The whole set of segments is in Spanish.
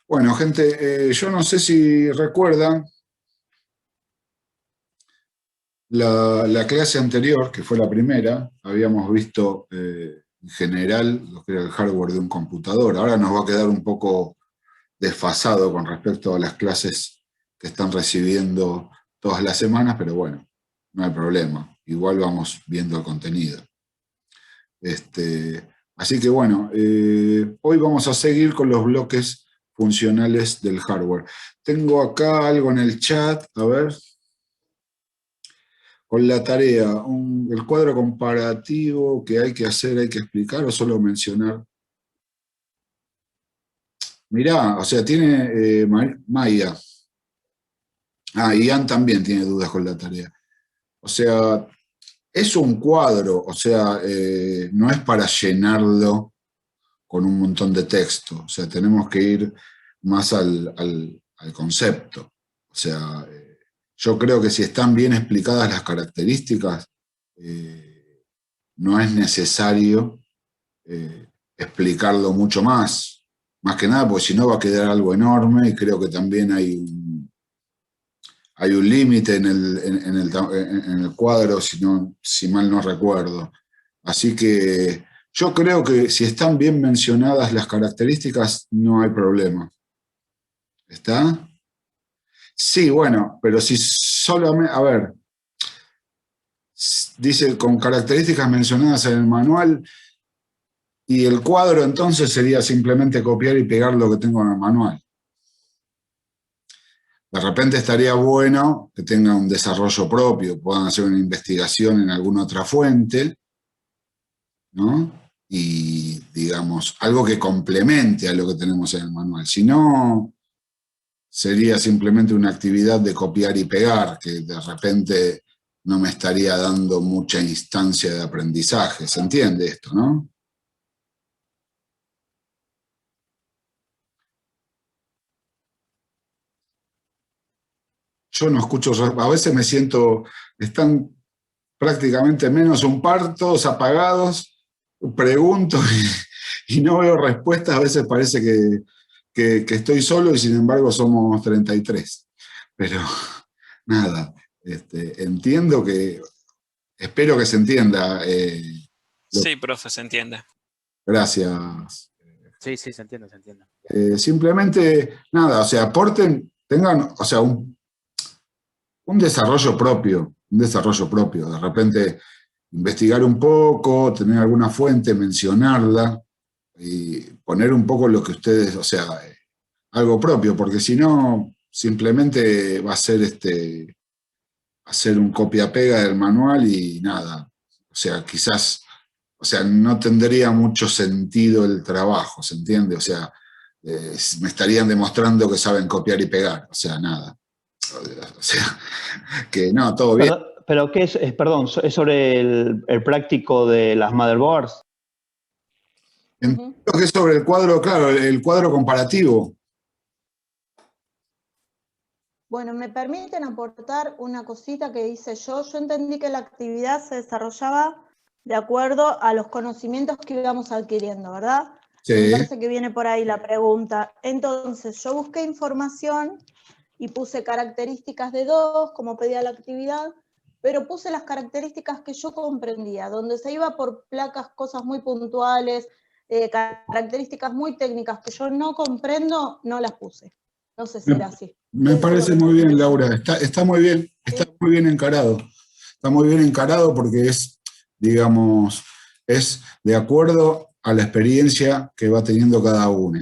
Bueno, gente, yo no sé si recuerdan la clase anterior, que fue la primera, habíamos visto en general lo que era el hardware de un computador. Ahora nos va a quedar un poco desfasado con respecto a las clases que están recibiendo todas las semanas, pero bueno, no hay problema. Igual vamos viendo el contenido. Así que bueno, hoy vamos a seguir con los bloques funcionales del hardware. Tengo acá algo en el chat, a ver, con la tarea, el cuadro comparativo que hay que hacer, hay que explicar o solo mencionar. Mirá, o sea, tiene Maya. Ah, Ian también tiene dudas con la tarea. O sea, es un cuadro, o sea, no es para llenarlo con un montón de texto. O sea, tenemos que ir más al concepto. O sea, yo creo que si están bien explicadas las características, no es necesario explicarlo mucho más. Más que nada, porque si no va a quedar algo enorme y creo que también hay un límite en el cuadro, si mal no recuerdo. Así que yo creo que si están bien mencionadas las características, no hay problema. ¿Está? Sí, bueno, pero si solamente, a ver, dice con características mencionadas en el manual, y el cuadro entonces sería simplemente copiar y pegar lo que tengo en el manual. De repente estaría bueno que tenga un desarrollo propio, puedan hacer una investigación en alguna otra fuente, ¿no? Y, digamos, algo que complemente a lo que tenemos en el manual. Si no, sería simplemente una actividad de copiar y pegar, que de repente no me estaría dando mucha instancia de aprendizaje. ¿Se entiende esto, no? Yo no escucho, a veces me siento, están prácticamente menos un par, todos apagados, pregunto y no veo respuestas, a veces parece que estoy solo y sin embargo somos 33. Pero nada, entiendo que, espero que se entienda. Sí, profe, se entiende. Gracias. Sí, sí, se entiende, se entiende. Simplemente, nada, o sea, aporten, tengan, o sea, un desarrollo propio, de repente investigar un poco, tener alguna fuente, mencionarla y poner un poco lo que ustedes, o sea, algo propio, porque si no, simplemente va a ser hacer un copia-pega del manual y nada. O sea, quizás, o sea, no tendría mucho sentido el trabajo, ¿se entiende? O sea, me estarían demostrando que saben copiar y pegar, o sea, nada. O sea, que no, todo bien. Pero ¿qué es? Perdón, ¿es sobre el práctico de las motherboards? Entiendo que es sobre el cuadro, claro, el cuadro comparativo. Bueno, me permiten aportar una cosita que hice yo. Yo entendí que la actividad se desarrollaba de acuerdo a los conocimientos que íbamos adquiriendo, ¿verdad? Sí. Me parece que viene por ahí la pregunta. Entonces, yo busqué información y puse características de dos, como pedía la actividad, pero puse las características que yo comprendía, donde se iba por placas, cosas muy puntuales, características muy técnicas que yo no comprendo, no las puse. No sé si era así. Me parece muy bien, Laura. Está muy bien, está muy bien encarado. Está muy bien encarado porque es, digamos, es de acuerdo a la experiencia que va teniendo cada uno.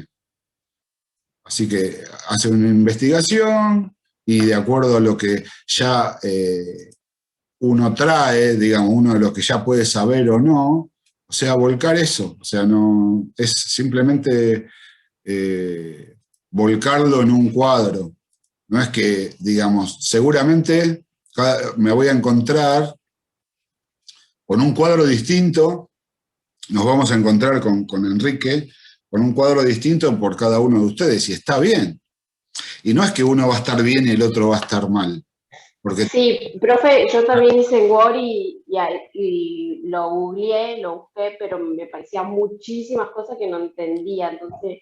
Así que hace una investigación y de acuerdo a lo que ya uno trae, digamos, uno de los que ya puede saber o no, o sea, volcar eso. O sea, no es simplemente volcarlo en un cuadro. No es que, digamos, seguramente me voy a encontrar con un cuadro distinto, nos vamos a encontrar con Enrique, con un cuadro distinto por cada uno de ustedes, y está bien. Y no es que uno va a estar bien y el otro va a estar mal. Porque... Sí, profe, yo también hice Word y lo googleé, lo busqué, pero me parecían muchísimas cosas que no entendía, entonces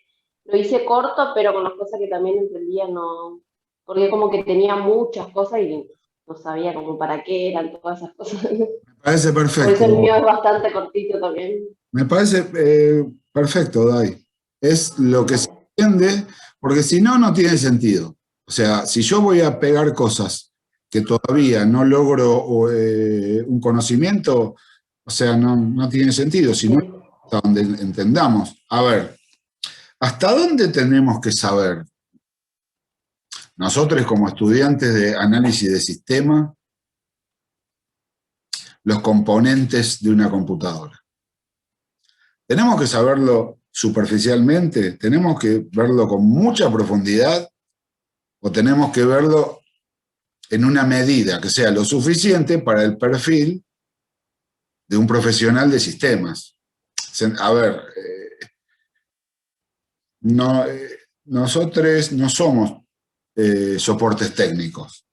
lo hice corto, pero con las cosas que también entendía no, porque como que tenía muchas cosas y no sabía como para qué eran todas esas cosas. Me parece Por eso el perfecto. mío es bastante cortito también. Me parece perfecto, Dai. Es lo que se entiende, porque si no, no tiene sentido. O sea, si yo voy a pegar cosas que todavía no logro un conocimiento, o sea, no tiene sentido. Si no, hasta donde entendamos. A ver, ¿hasta dónde tenemos que saber? Nosotros como estudiantes de análisis de sistema, los componentes de una computadora. ¿Tenemos que saberlo superficialmente? ¿Tenemos que verlo con mucha profundidad? ¿O tenemos que verlo en una medida que sea lo suficiente para el perfil de un profesional de sistemas? A ver, nosotros no somos soportes técnicos,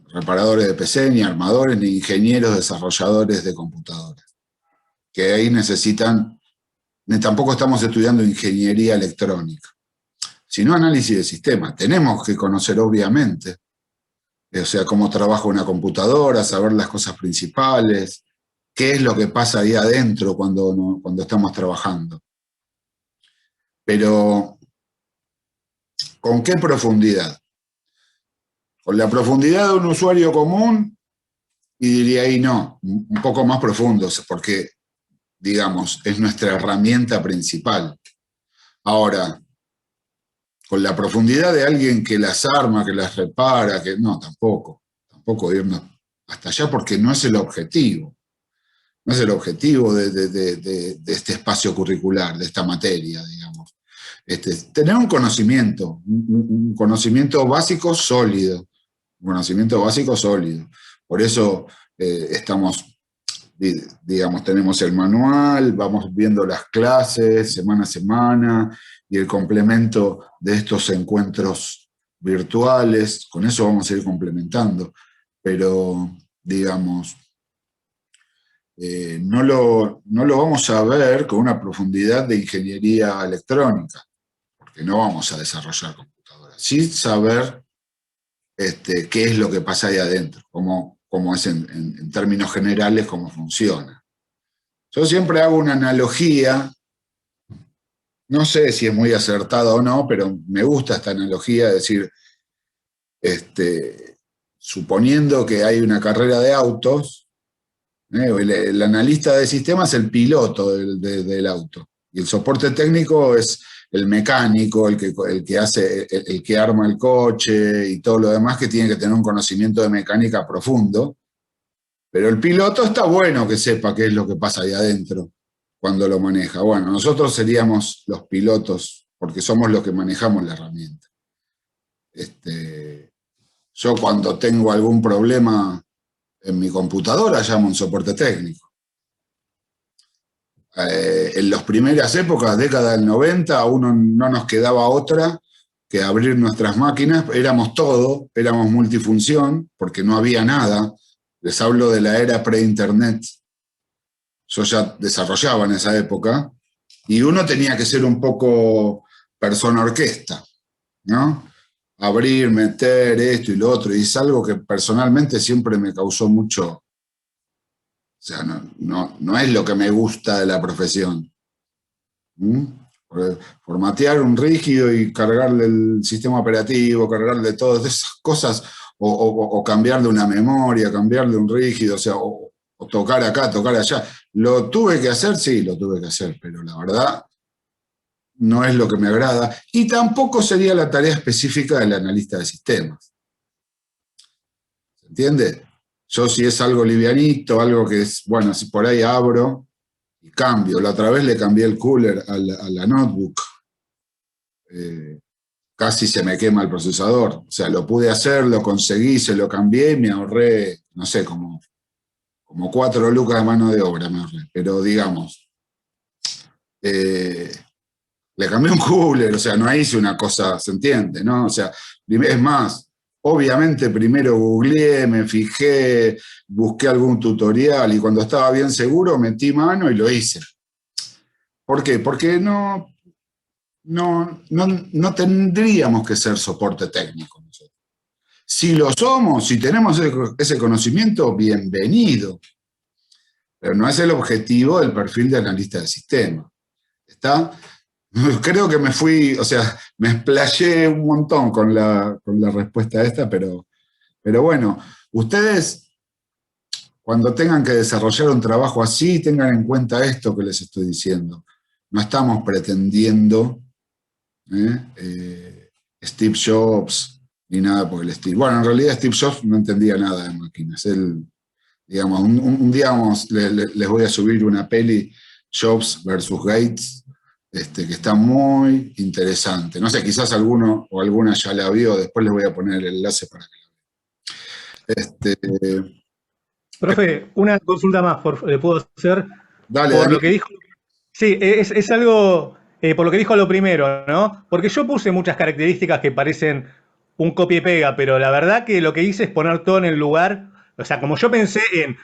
reparadores de PC, ni armadores, ni ingenieros desarrolladores de computadoras, que ahí necesitan, ni tampoco estamos estudiando ingeniería electrónica, sino análisis de sistemas. Tenemos que conocer, obviamente, o sea, cómo trabaja una computadora, saber las cosas principales, qué es lo que pasa ahí adentro cuando estamos trabajando. Pero, ¿con qué profundidad? Con la profundidad de un usuario común, y diría ahí no, un poco más profundo, porque, digamos, es nuestra herramienta principal. Ahora, con la profundidad de alguien que las arma, que las repara, que no, tampoco irnos hasta allá, porque no es el objetivo. No es el objetivo de este espacio curricular, de esta materia, digamos. Tener un conocimiento básico sólido. Un conocimiento básico sólido. Por eso estamos, digamos, tenemos el manual, vamos viendo las clases semana a semana, y el complemento de estos encuentros virtuales, con eso vamos a ir complementando. Pero, digamos, no lo vamos a ver con una profundidad de ingeniería electrónica, porque no vamos a desarrollar computadoras. Sí saber qué es lo que pasa ahí adentro, cómo es en términos generales, cómo funciona. Yo siempre hago una analogía, no sé si es muy acertada o no, pero me gusta esta analogía de decir, suponiendo que hay una carrera de autos, el analista de sistemas es el piloto del auto, y el soporte técnico es el mecánico, el que arma el coche y todo lo demás, que tiene que tener un conocimiento de mecánica profundo. Pero el piloto está bueno que sepa qué es lo que pasa ahí adentro cuando lo maneja. Bueno, nosotros seríamos los pilotos, porque somos los que manejamos la herramienta. Yo cuando tengo algún problema en mi computadora llamo a un soporte técnico. En las primeras épocas, década del 90, a uno no nos quedaba otra que abrir nuestras máquinas. Éramos todo, éramos multifunción, porque no había nada. Les hablo de la era pre-internet. Yo ya desarrollaba en esa época, y uno tenía que ser un poco persona orquesta, ¿no? Abrir, meter esto y lo otro, y es algo que personalmente siempre me causó mucho. O sea, no es lo que me gusta de la profesión. Formatear un rígido y cargarle el sistema operativo, cargarle todas esas cosas, o cambiarle una memoria, cambiarle un rígido, o sea, o tocar acá, tocar allá. ¿Lo tuve que hacer? Sí, lo tuve que hacer, pero la verdad no es lo que me agrada, y tampoco sería la tarea específica del analista de sistemas. ¿Se entiende? Yo, si es algo livianito, algo que es, bueno, si por ahí abro y cambio. La otra vez le cambié el cooler a la notebook. Casi se me quema el procesador. O sea, lo pude hacer, lo conseguí, se lo cambié y me ahorré, no sé, como 4 lucas de mano de obra me ahorré. Pero digamos, le cambié un cooler, o sea, no hice una cosa, ¿se entiende? ¿No? O sea, es más, obviamente primero googleé, me fijé, busqué algún tutorial, y cuando estaba bien seguro metí mano y lo hice. ¿Por qué? Porque no no tendríamos que ser soporte técnico nosotros. Si lo somos, si tenemos ese conocimiento, bienvenido. Pero no es el objetivo del perfil de analista de sistema. ¿Está? Creo que me fui, o sea, me explayé un montón con la respuesta a esta, pero bueno, ustedes cuando tengan que desarrollar un trabajo así, tengan en cuenta esto que les estoy diciendo. No estamos pretendiendo Steve Jobs ni nada por el estilo. Bueno, en realidad Steve Jobs no entendía nada de máquinas. Él, digamos, un día les voy a subir una peli, Jobs versus Gates, que está muy interesante. No sé, quizás alguno o alguna ya la vio, después les voy a poner el enlace para que la vean. Profe, una consulta más, ¿le puedo hacer? Dale, por dale. lo que dijo. Sí, es algo, por lo que dijo lo primero, ¿no? Porque yo puse muchas características que parecen un copia y pega, pero la verdad que lo que hice es poner todo en el lugar. O sea, como yo pensé en,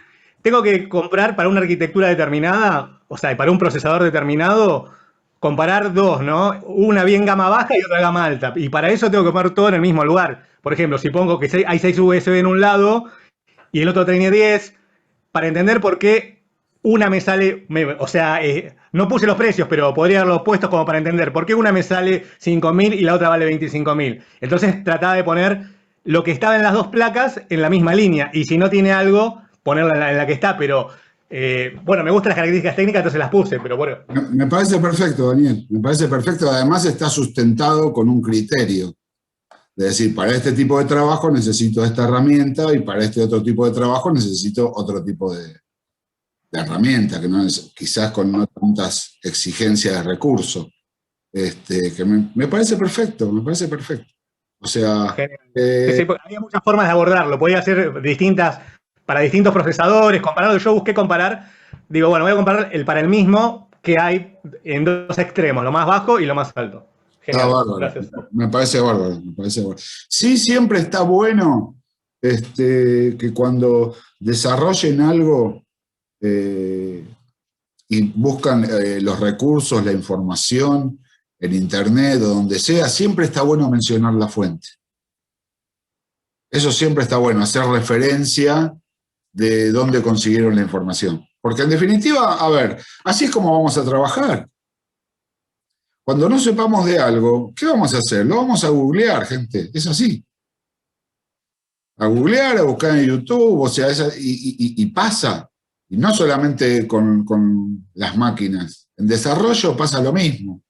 tengo que comprar para una arquitectura determinada, o sea, para un procesador determinado, comparar dos, ¿no? Una bien gama baja y otra gama alta. Y para eso tengo que poner todo en el mismo lugar. Por ejemplo, si pongo que hay 6 USB en un lado y el otro tiene 10, para entender por qué una me sale, o sea, no puse los precios, pero podría haberlos puesto como para entender por qué una me sale 5.000 y la otra vale 25.000. Entonces trataba de poner lo que estaba en las dos placas en la misma línea, y si no tiene algo, ponerla en la que está, pero bueno, me gustan las características técnicas, entonces las puse, pero bueno. Me parece perfecto, Daniel, me parece perfecto. Además está sustentado con un criterio. Es decir, para este tipo de trabajo necesito esta herramienta y para este otro tipo de trabajo necesito otro tipo de herramienta, que no es, quizás con no tantas exigencias de recursos. Que me parece perfecto, me parece perfecto. O sea... Sí, había muchas formas de abordarlo, podía ser distintas para distintos procesadores, comparado. Yo busqué comparar, digo, bueno, voy a comparar para el mismo que hay en dos extremos, lo más bajo y lo más alto. Genial, bárbaro. Gracias. Me parece bárbaro, me parece bárbaro. Sí, siempre está bueno que cuando desarrollen algo y buscan los recursos, la información, en internet o donde sea, siempre está bueno mencionar la fuente. Eso siempre está bueno, hacer referencia de dónde consiguieron la información. Porque en definitiva, a ver, así es como vamos a trabajar. Cuando no sepamos de algo, ¿qué vamos a hacer? Lo vamos a googlear, gente, es así. A googlear, a buscar en YouTube, o sea, y pasa. Y no solamente con las máquinas. En desarrollo pasa lo mismo.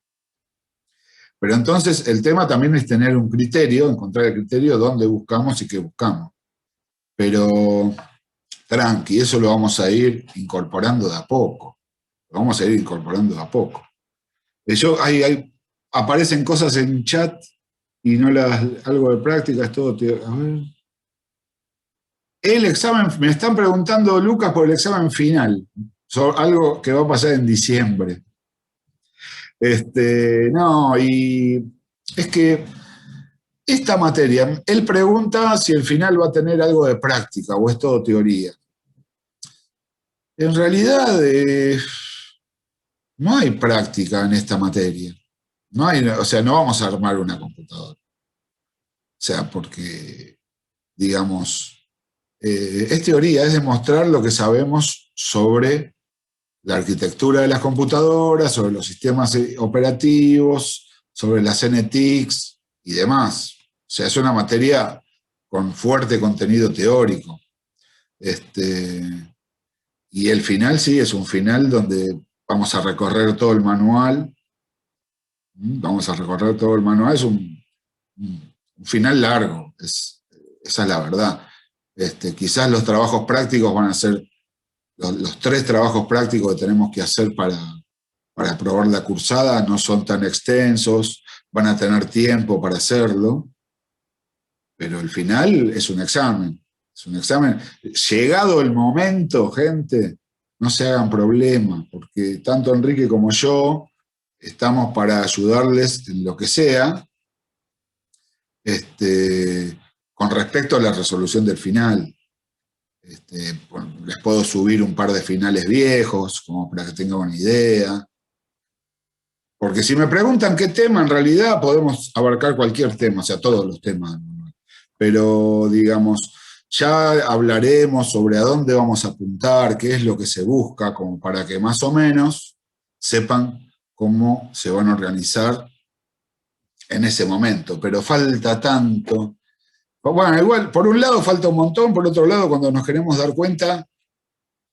Pero entonces el tema también es tener un criterio, encontrar el criterio dónde buscamos y qué buscamos. Pero tranqui, eso lo vamos a ir incorporando de a poco. Lo vamos a ir incorporando de a poco. Aparecen cosas en chat y no algo de práctica, es todo. A ver. El examen, me están preguntando, Lucas, por el examen final, sobre algo que va a pasar en diciembre. No, y es que esta materia, él pregunta si el final va a tener algo de práctica o es todo teoría. En realidad, no hay práctica en esta materia. No hay, o sea, no vamos a armar una computadora. O sea, porque, digamos, es teoría, es demostrar lo que sabemos sobre la arquitectura de las computadoras, sobre los sistemas operativos, sobre las NTICs y demás. O sea, es una materia con fuerte contenido teórico. Y el final sí, es un final donde vamos a recorrer todo el manual. Vamos a recorrer todo el manual. Es un final largo, esa es la verdad. Quizás los trabajos prácticos van a ser los 3 trabajos prácticos que tenemos que hacer para aprobar la cursada, no son tan extensos, van a tener tiempo para hacerlo, pero el final es un examen. Es un examen. Llegado el momento, gente, no se hagan problema, porque tanto Enrique como yo estamos para ayudarles en lo que sea, con respecto a la resolución del final. Les puedo subir un par de finales viejos, como para que tengan una idea. Porque si me preguntan qué tema, en realidad podemos abarcar cualquier tema, o sea, todos los temas. Pero, digamos, ya hablaremos sobre a dónde vamos a apuntar, qué es lo que se busca, como para que más o menos sepan cómo se van a organizar en ese momento. Pero falta tanto. Bueno, igual, por un lado falta un montón, por otro lado, cuando nos queremos dar cuenta,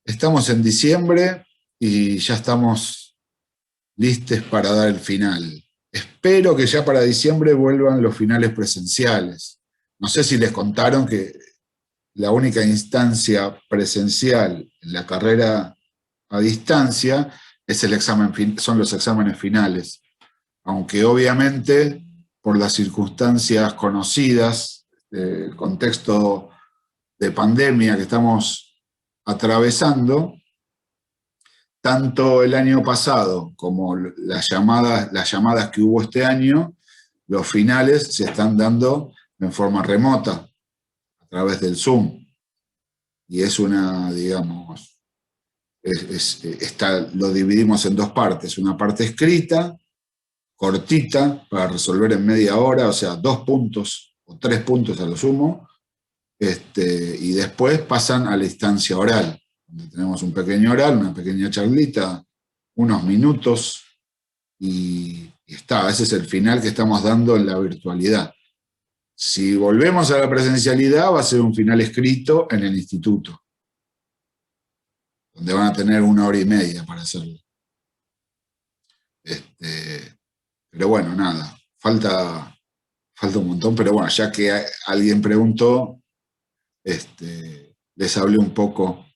estamos en diciembre y ya estamos listos para dar el final. Espero que ya para diciembre vuelvan los finales presenciales. No sé si les contaron que la única instancia presencial en la carrera a distancia es el examen, son los exámenes finales. Aunque obviamente, por las circunstancias conocidas, el contexto de pandemia que estamos atravesando, tanto el año pasado como las llamadas que hubo este año, los finales se están dando en forma remota, a través del Zoom. Y es una, digamos, lo dividimos en dos partes. Una parte escrita, cortita, para resolver en media hora, o sea, 2 puntos o 3 puntos a lo sumo, y después pasan a la instancia oral, donde tenemos un pequeño oral, una pequeña charlita, unos minutos, y está. Ese es el final que estamos dando en la virtualidad. Si volvemos a la presencialidad, va a ser un final escrito en el instituto, donde van a tener 1 hora y media para hacerlo. Pero bueno, nada, falta un montón, pero bueno, ya que alguien preguntó, les hablé un poco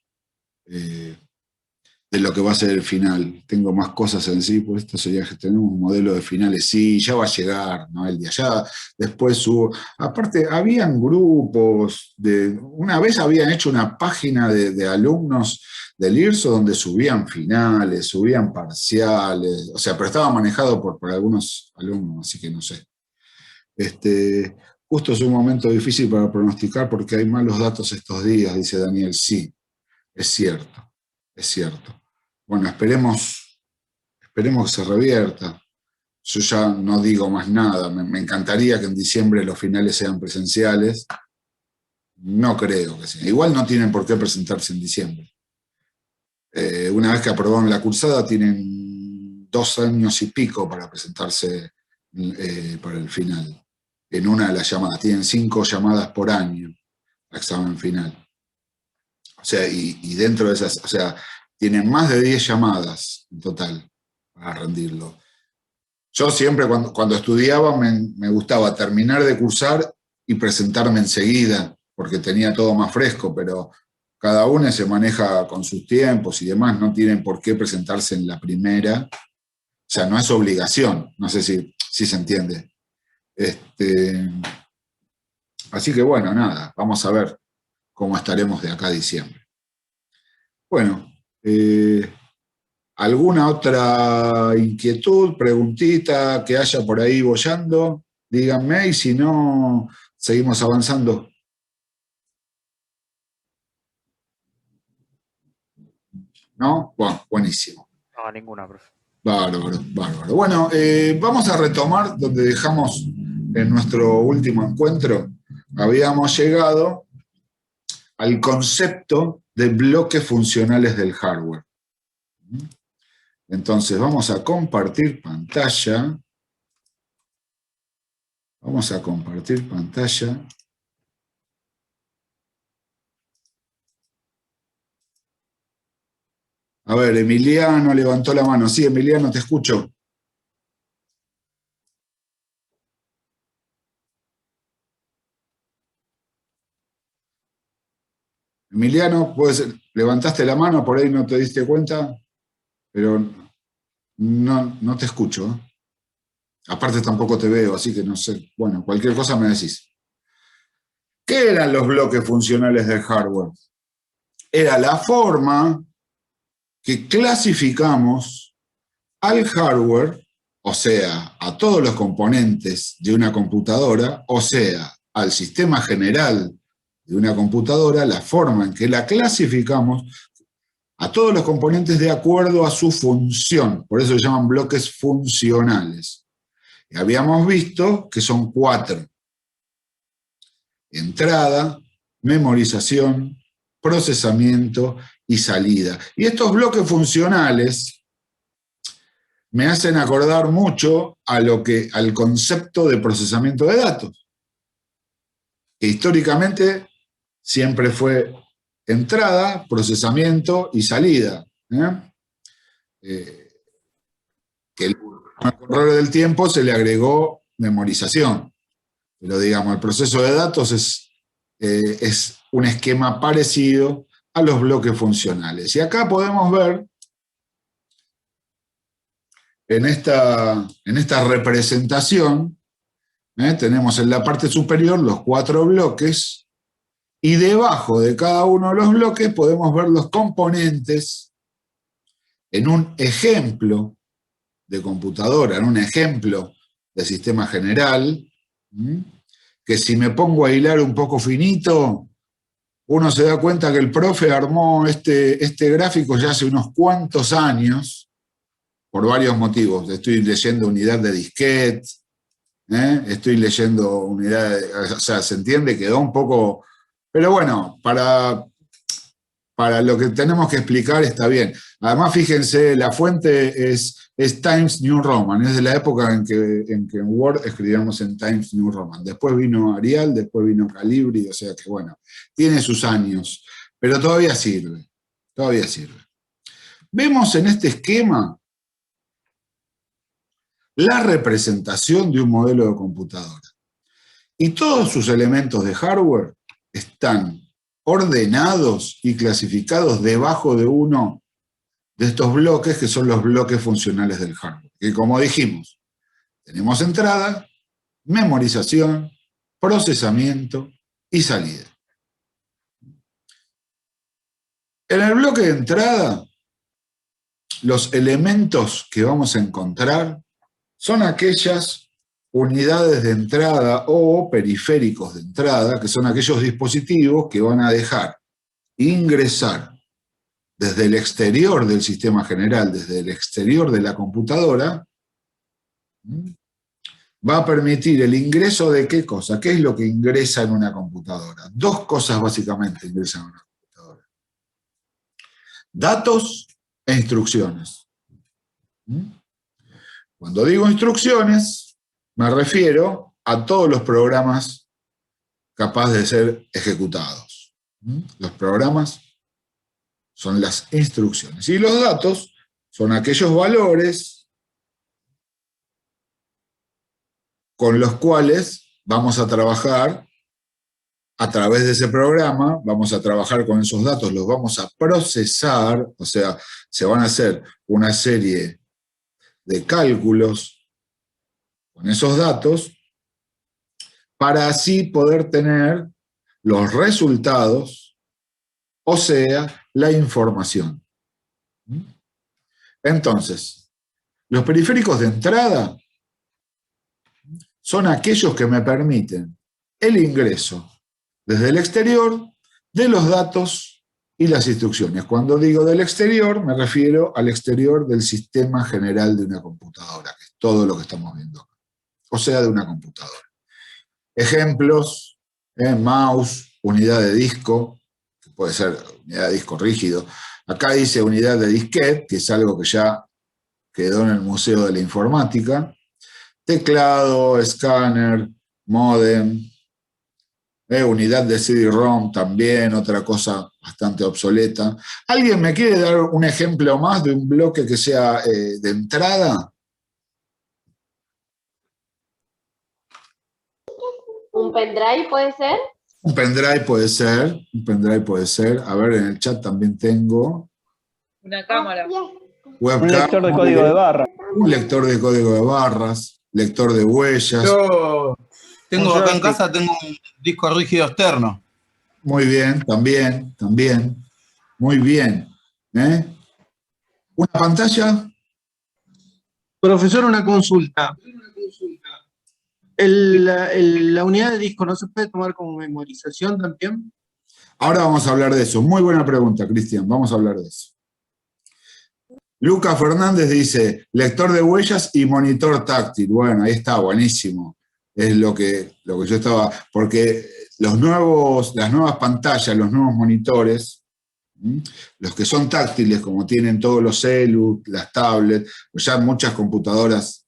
de lo que va a ser el final. Tengo más cosas en sí, pues esto sería que tenemos un modelo de finales. Sí, ya va a llegar, ¿no? El día ya, después hubo, aparte, habían grupos, una vez habían hecho una página de alumnos del IRSO donde subían finales, subían parciales, o sea, pero estaba manejado por algunos alumnos, así que no sé. Justo es un momento difícil para pronosticar porque hay malos datos estos días, dice Daniel. Sí, es cierto, es cierto. Bueno, esperemos que se revierta. Yo ya no digo más nada. Me encantaría que en diciembre los finales sean presenciales. No creo que sea. Igual no tienen por qué presentarse en diciembre. Una vez que aprobaron la cursada, tienen 2 años y pico para presentarse para el final. En una de las llamadas. Tienen 5 llamadas por año, examen final. O sea, y dentro de esas, o sea, tienen más de 10 llamadas en total para rendirlo. Yo siempre cuando estudiaba me gustaba terminar de cursar y presentarme enseguida, porque tenía todo más fresco, pero cada uno se maneja con sus tiempos y demás, no tienen por qué presentarse en la primera. O sea, no es obligación, no sé si se entiende. Así que bueno, nada, vamos a ver cómo estaremos de acá a diciembre. Bueno, ¿alguna otra inquietud, preguntita que haya por ahí boyando? Díganme, y si no, seguimos avanzando. ¿No? Bueno, buenísimo. No, ninguna, profe. Bárbaro, bárbaro. Bueno, vamos a retomar donde dejamos en nuestro último encuentro. Habíamos llegado al concepto de bloques funcionales del hardware. Entonces vamos a compartir pantalla. Vamos a compartir pantalla. A ver, Emiliano levantó la mano. Sí, Emiliano, te escucho. Emiliano, levantaste la mano, por ahí no te diste cuenta, pero no te escucho. Aparte tampoco te veo, así que no sé. Bueno, cualquier cosa me decís. ¿Qué eran los bloques funcionales del hardware? Era la forma que clasificamos al hardware, o sea, a todos los componentes de una computadora, o sea, al sistema general de una computadora, la forma en que la clasificamos a todos los componentes de acuerdo a su función. Por eso se llaman bloques funcionales. Y habíamos visto que son 4. Entrada, memorización, procesamiento y salida. Y estos bloques funcionales me hacen acordar mucho al concepto de procesamiento de datos, que históricamente siempre fue entrada, procesamiento y salida. Que al correr del tiempo se le agregó memorización. Pero digamos, el proceso de datos es un esquema parecido a los bloques funcionales. Y acá podemos ver, en esta representación, tenemos en la parte superior los 4 bloques, y debajo de cada uno de los bloques podemos ver los componentes en un ejemplo de computadora, en un ejemplo de sistema general, que si me pongo a hilar un poco finito, uno se da cuenta que el profe armó este gráfico ya hace unos cuantos años, por varios motivos. Estoy leyendo unidad de disquete, estoy leyendo o sea, se entiende, quedó un poco... Pero bueno, para lo que tenemos que explicar está bien. Además, fíjense, la fuente es Times New Roman, es de la época en que en Word escribíamos en Times New Roman. Después vino Arial, después vino Calibri, o sea que bueno, tiene sus años, pero todavía sirve, todavía sirve. Vemos en este esquema la representación de un modelo de computadora. Y todos sus elementos de hardware están ordenados y clasificados debajo de uno de estos bloques, que son los bloques funcionales del hardware. Que como dijimos, tenemos entrada, memorización, procesamiento y salida. En el bloque de entrada, los elementos que vamos a encontrar son aquellas unidades de entrada o periféricos de entrada, que son aquellos dispositivos que van a dejar ingresar desde el exterior del sistema general, desde el exterior de la computadora, va a permitir el ingreso de ¿qué cosa? ¿Qué es lo que ingresa en una computadora? 2 cosas básicamente ingresan en una computadora. Datos e instrucciones. Cuando digo instrucciones, me refiero a todos los programas capaces de ser ejecutados. Los programas son las instrucciones. Y los datos son aquellos valores con los cuales vamos a trabajar a través de ese programa, vamos a trabajar con esos datos, los vamos a procesar, o sea, se van a hacer una serie de cálculos con esos datos, para así poder tener los resultados, o sea, la información. Entonces, los periféricos de entrada son aquellos que me permiten el ingreso desde el exterior de los datos y las instrucciones. Cuando digo del exterior, me refiero al exterior del sistema general de una computadora, que es todo lo que estamos viendo acá. O sea, de una computadora. Ejemplos, mouse, unidad de disco, que puede ser unidad de disco rígido. Acá dice unidad de disquete, que es algo que ya quedó en el Museo de la Informática. Teclado, escáner, módem, unidad de CD-ROM también, otra cosa bastante obsoleta. ¿Alguien me quiere dar un ejemplo más de un bloque que sea de entrada? ¿Un pendrive puede ser? Un pendrive puede ser, un pendrive puede ser. A ver, en el chat también tengo. Una cámara. Webcam, Un lector de código de barra. un lector de código de barras, lector de huellas. Yo tengo acá en casa, tengo un disco rígido externo. Muy bien, también. Muy bien. ¿Una pantalla? Profesor, una consulta. La unidad de disco no se puede tomar como memorización también. Ahora vamos a hablar de eso. Muy buena pregunta, Cristian. Vamos a hablar de eso. Lucas Fernández dice, lector de huellas y monitor táctil. Bueno, ahí está, buenísimo. Es lo que yo estaba, porque las nuevas pantallas, los nuevos monitores, los que son táctiles, como tienen todos los celus, las tablets, ya muchas computadoras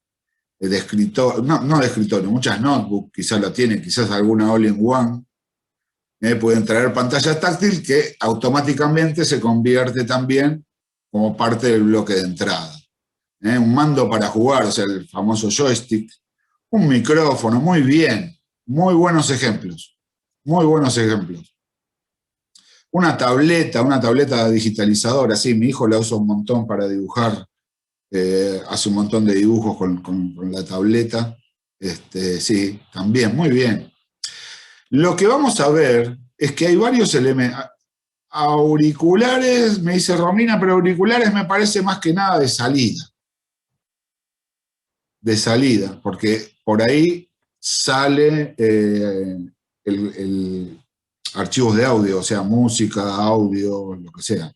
de escritorio, no de escritorio, muchas notebooks quizás lo tienen, quizás alguna all-in-one, pueden traer pantallas táctiles que automáticamente se convierte también como parte del bloque de entrada. Un mando para jugar, o sea, el famoso joystick, un micrófono, muy bien, muy buenos ejemplos, muy buenos ejemplos. Una tableta digitalizadora, sí, mi hijo la usa un montón para dibujar, hace un montón de dibujos con la tableta, sí, también, muy bien. Lo que vamos a ver es que hay varios elementos. Auriculares, me dice Romina, pero auriculares me parece más que nada de salida. De salida, porque por ahí sale archivos de audio, o sea, música, audio, lo que sea.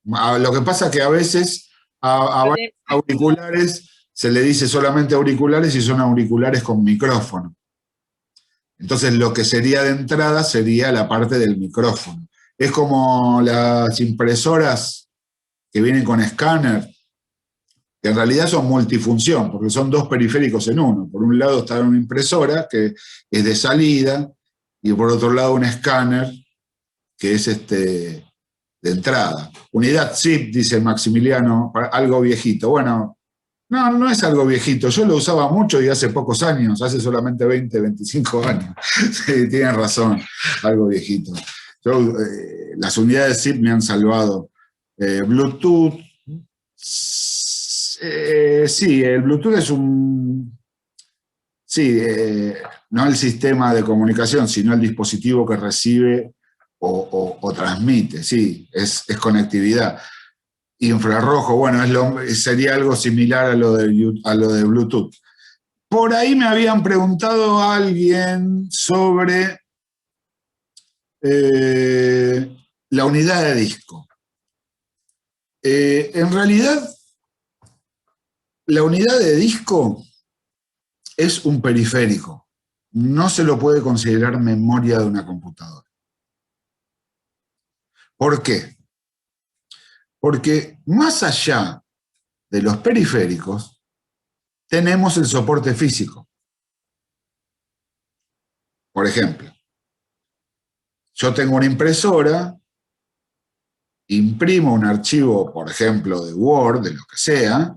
Lo que pasa es que a veces a varios auriculares se le dice solamente auriculares y son auriculares con micrófono. Entonces lo que sería de entrada sería la parte del micrófono. Es como las impresoras que vienen con escáner, que en realidad son multifunción, porque son dos periféricos en uno. Por un lado está una impresora, que es de salida, y por otro lado un escáner, que es de entrada. Unidad zip, dice Maximiliano, algo viejito. Bueno, no es algo viejito. Yo lo usaba mucho y hace pocos años, hace solamente 20, 25 años. Sí, tienen razón, algo viejito. Las unidades zip me han salvado. Bluetooth, sí, el Bluetooth es sí, no el sistema de comunicación, sino el dispositivo que recibe o transmite, sí, es conectividad. Infrarrojo, bueno, sería algo similar a lo de Bluetooth. Por ahí me habían preguntado a alguien sobre la unidad de disco. En realidad, la unidad de disco es un periférico. No se lo puede considerar memoria de una computadora. ¿Por qué? Porque más allá de los periféricos, tenemos el soporte físico. Por ejemplo, yo tengo una impresora, imprimo un archivo, por ejemplo, de Word, de lo que sea,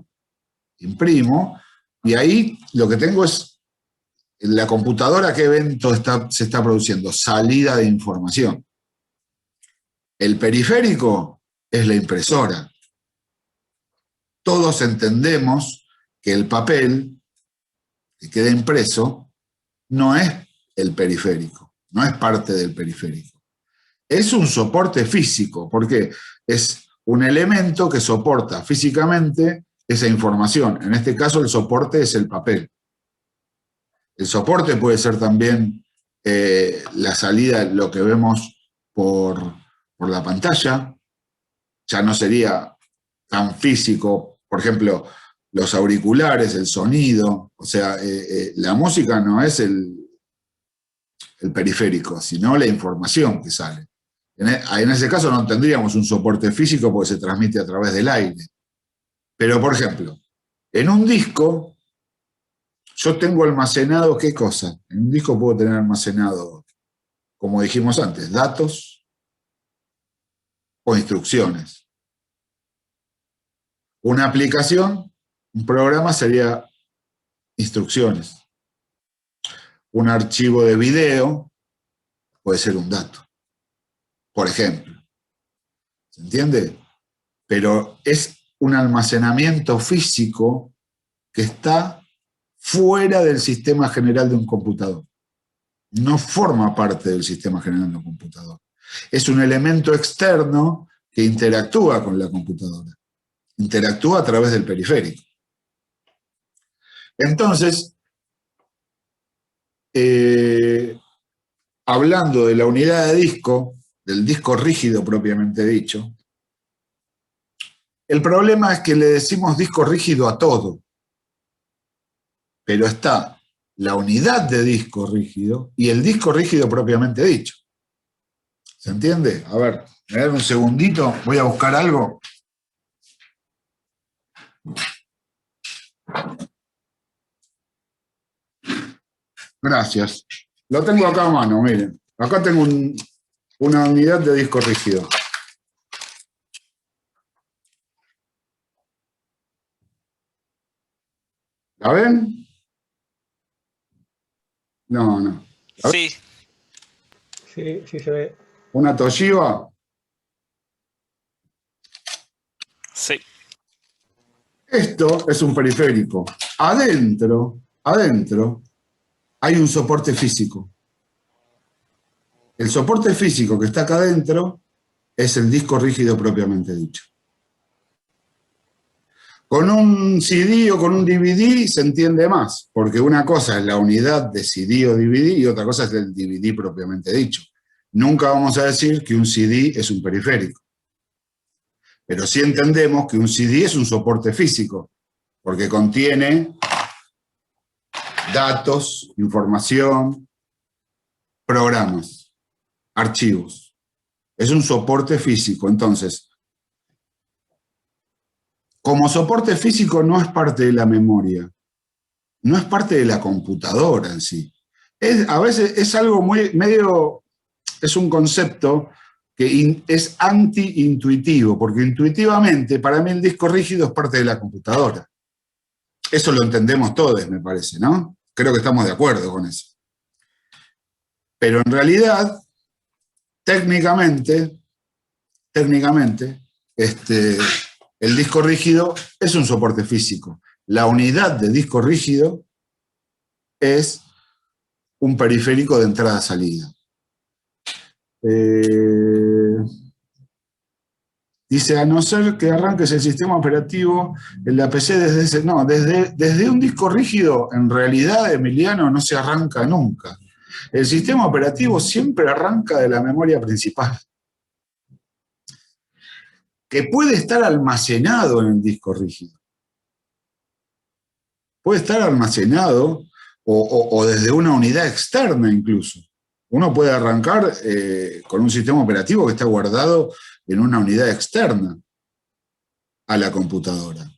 imprimo, y ahí lo que tengo es la computadora, qué evento se está produciendo, salida de información. El periférico es la impresora. Todos entendemos que el papel que queda impreso no es el periférico, no es parte del periférico. Es un soporte físico, porque es un elemento que soporta físicamente esa información. En este caso, el soporte es el papel. El soporte puede ser también la salida, lo que vemos por la pantalla. Ya no sería tan físico, por ejemplo, los auriculares, el sonido. O sea, la música no es el periférico, sino la información que sale. En ese caso no tendríamos un soporte físico porque se transmite a través del aire. Pero, por ejemplo, en un disco, yo tengo almacenado, ¿qué cosa? En un disco puedo tener almacenado, como dijimos antes, datos o instrucciones. Una aplicación, un programa sería instrucciones. Un archivo de video puede ser un dato, por ejemplo. ¿Se entiende? Pero es un almacenamiento físico que está fuera del sistema general de un computador. No forma parte del sistema general de un computador. Es un elemento externo que interactúa con la computadora. Interactúa a través del periférico. Entonces, hablando de la unidad de disco, del disco rígido propiamente dicho, El problema es que le decimos disco rígido a todo, pero está la unidad de disco rígido y el disco rígido propiamente dicho. ¿Se entiende? A ver, me dan un segundito, voy a buscar algo. Gracias. Lo tengo acá a mano, miren. Acá tengo una unidad de disco rígido. ¿La ven? No. Sí, Sí, sí se ve. Una Toshiba. sí. Esto es un periférico. Adentro, hay un soporte físico. El soporte físico que está acá adentro es el disco rígido propiamente dicho. Con un CD o con un DVD se entiende más, porque una cosa es la unidad de CD o DVD y otra cosa es el DVD propiamente dicho. Nunca vamos a decir que un CD es un periférico. Pero sí entendemos que un CD es un soporte físico, porque contiene datos, información, programas, archivos. Es un soporte físico. Entonces, como soporte físico no es parte de la memoria, no es parte de la computadora en sí. A veces es algo es un concepto que es anti-intuitivo, porque intuitivamente para mí el disco rígido es parte de la computadora. Eso lo entendemos todos, me parece, ¿no? Creo que estamos de acuerdo con eso. Pero en realidad, técnicamente, el disco rígido es un soporte físico. La unidad de disco rígido es un periférico de entrada-salida. Dice, a no ser que arranques el sistema operativo en la PC desde un disco rígido, en realidad, Emiliano, no se arranca nunca. El sistema operativo siempre arranca de la memoria principal, que puede estar almacenado en el disco rígido. Puede estar almacenado o desde una unidad externa incluso. Uno puede arrancar con un sistema operativo que está guardado en una unidad externa a la computadora.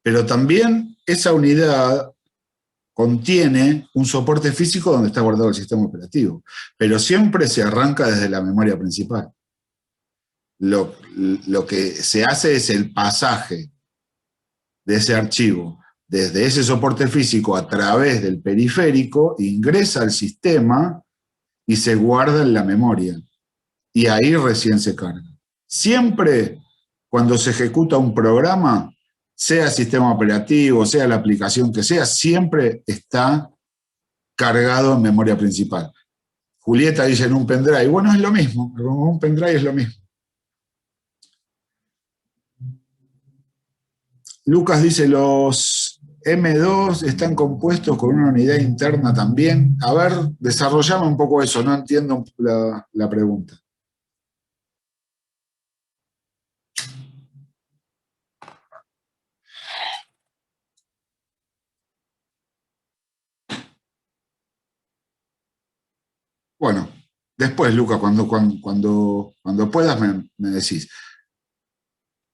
Pero también esa unidad contiene un soporte físico donde está guardado el sistema operativo. Pero siempre se arranca desde la memoria principal. Lo que se hace es el pasaje de ese archivo desde ese soporte físico a través del periférico, ingresa al sistema y se guarda en la memoria. Y ahí recién se carga. Siempre cuando se ejecuta un programa, sea sistema operativo, sea la aplicación que sea, siempre está cargado en memoria principal. Julieta dice en un pendrive. Bueno, es lo mismo. Un pendrive es lo mismo. Lucas dice, los M2 están compuestos con una unidad interna también. A ver, desarrollame un poco eso, no entiendo la pregunta. Bueno, después, Lucas, cuando puedas me decís.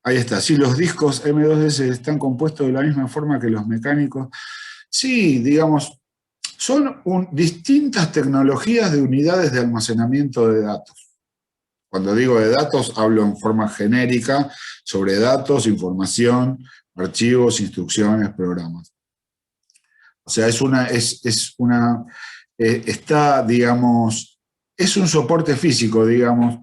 Ahí está, sí, los discos M2S están compuestos de la misma forma que los mecánicos. Sí, digamos, son distintas tecnologías de unidades de almacenamiento de datos. Cuando digo de datos, hablo en forma genérica sobre datos, información, archivos, instrucciones, programas. O sea, digamos, es un soporte físico, digamos.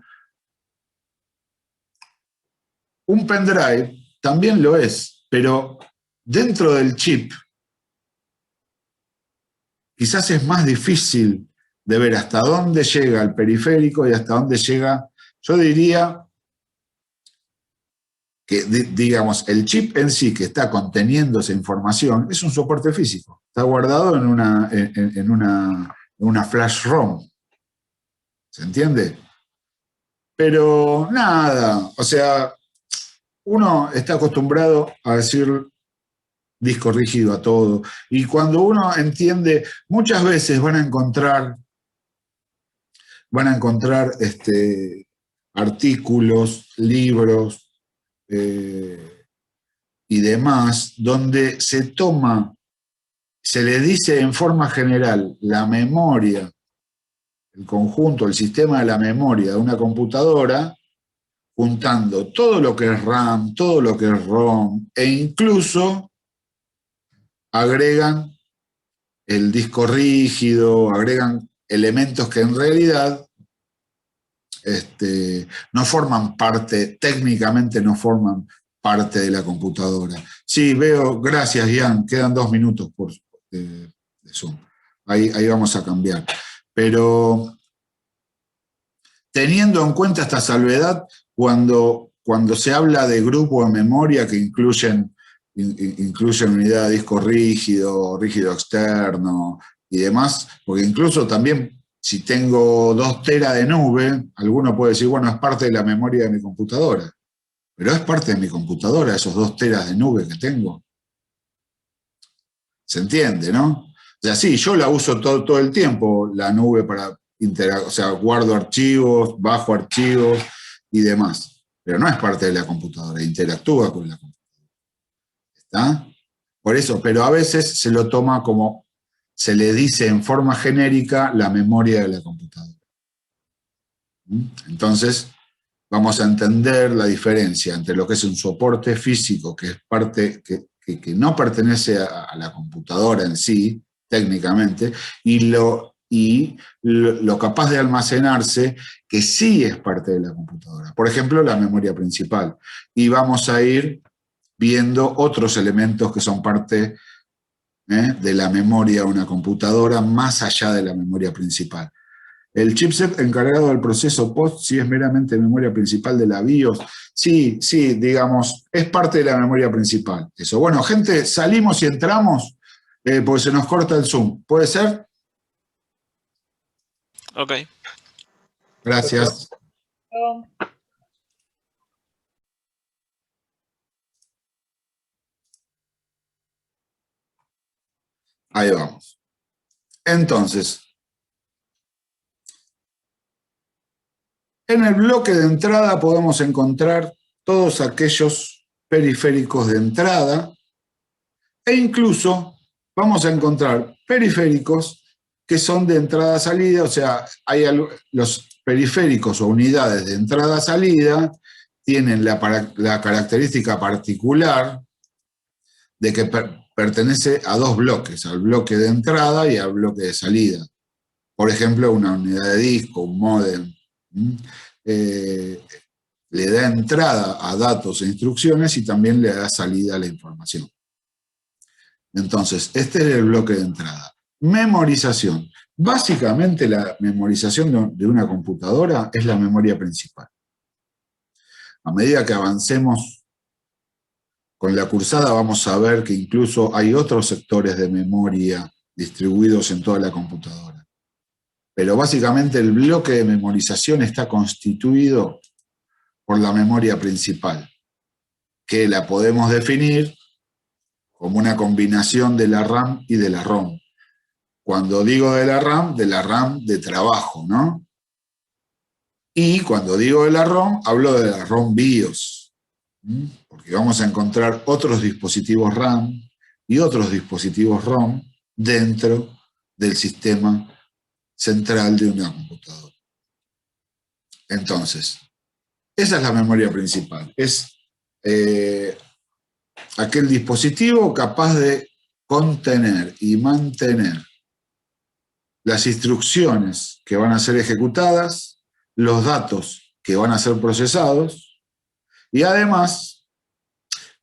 Un pendrive también lo es, pero dentro del chip quizás es más difícil de ver hasta dónde llega el periférico y hasta dónde llega, yo diría que, digamos, el chip en sí que está conteniendo esa información es un soporte físico, está guardado en una flash ROM, ¿se entiende? Pero nada, o sea, uno está acostumbrado a decir disco rígido a todo, y cuando uno entiende, muchas veces van a encontrar artículos, libros y demás, donde se le dice en forma general la memoria, el conjunto, el sistema de la memoria de una computadora, juntando todo lo que es RAM, todo lo que es ROM, e incluso agregan el disco rígido, agregan elementos que en realidad no forman parte, técnicamente no forman parte de la computadora. Sí, veo, gracias Ian, quedan 2 minutos de Zoom. Ahí vamos a cambiar. Pero teniendo en cuenta esta salvedad, cuando se habla de grupo de memoria que incluyen unidad de disco rígido, rígido externo y demás, porque incluso también si tengo 2 teras de nube, alguno puede decir, bueno, es parte de la memoria de mi computadora, pero es parte de mi computadora esos 2 teras de nube que tengo. ¿Se entiende, no? O sea, sí, yo la uso todo el tiempo, la nube para o sea, guardo archivos, bajo archivos y demás, pero no es parte de la computadora, interactúa con la computadora. ¿Está? Por eso, pero a veces se lo toma como, se le dice en forma genérica la memoria de la computadora. Entonces, vamos a entender la diferencia entre lo que es un soporte físico, que es parte que no pertenece a la computadora en sí, técnicamente, y lo capaz de almacenarse, que sí es parte de la computadora. Por ejemplo, la memoria principal. Y vamos a ir viendo otros elementos que son parte de la memoria de una computadora, más allá de la memoria principal. El chipset encargado del proceso POST, si es meramente memoria principal de la BIOS, sí, digamos, es parte de la memoria principal. Eso. Bueno, gente, salimos y entramos porque se nos corta el Zoom. ¿Puede ser? Ok. Gracias. Ahí vamos. Entonces, en el bloque de entrada podemos encontrar todos aquellos periféricos de entrada e incluso vamos a encontrar periféricos que son de entrada-salida, o sea, los periféricos o unidades de entrada-salida tienen la característica particular de que pertenece a 2 bloques, al bloque de entrada y al bloque de salida. Por ejemplo, una unidad de disco, un módem, le da entrada a datos e instrucciones y también le da salida a la información. Entonces, este es el bloque de entrada. Memorización. Básicamente la memorización de una computadora es la memoria principal. A medida que avancemos con la cursada vamos a ver que incluso hay otros sectores de memoria distribuidos en toda la computadora. Pero básicamente el bloque de memorización está constituido por la memoria principal, que la podemos definir como una combinación de la RAM y de la ROM. Cuando digo de la RAM de trabajo, ¿no? Y cuando digo de la ROM, hablo de la ROM BIOS, porque vamos a encontrar otros dispositivos RAM y otros dispositivos ROM dentro del sistema central de una computadora. Entonces, esa es la memoria principal. Es aquel dispositivo capaz de contener y mantener las instrucciones que van a ser ejecutadas, los datos que van a ser procesados y además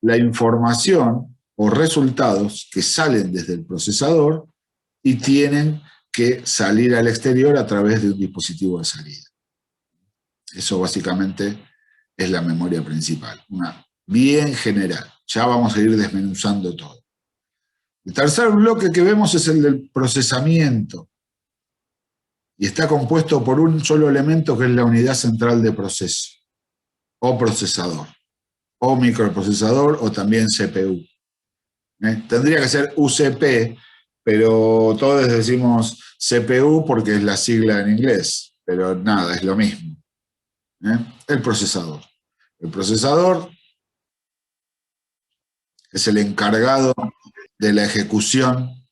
la información o resultados que salen desde el procesador y tienen que salir al exterior a través de un dispositivo de salida. Eso básicamente es la memoria principal, una bien general. Ya vamos a ir desmenuzando todo. El tercer bloque que vemos es el del procesamiento. Y está compuesto por un solo elemento que es la unidad central de proceso o procesador. o microprocesador o también CPU. Tendría que ser UCP, pero todos decimos CPU porque es la sigla en inglés, pero nada, es lo mismo. El procesador. El procesador es el encargado de la ejecución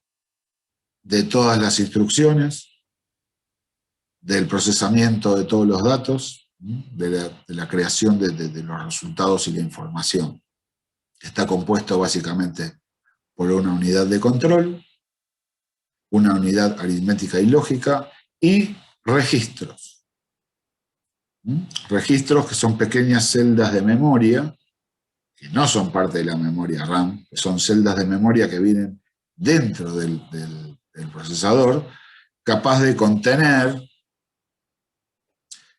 de todas las instrucciones, del procesamiento de todos los datos, de la creación de los resultados y la información. Está compuesto básicamente por una unidad de control, una unidad aritmética y lógica y registros. Registros que son pequeñas celdas de memoria, que no son parte de la memoria RAM, que son celdas de memoria que vienen dentro del procesador, capaz de contener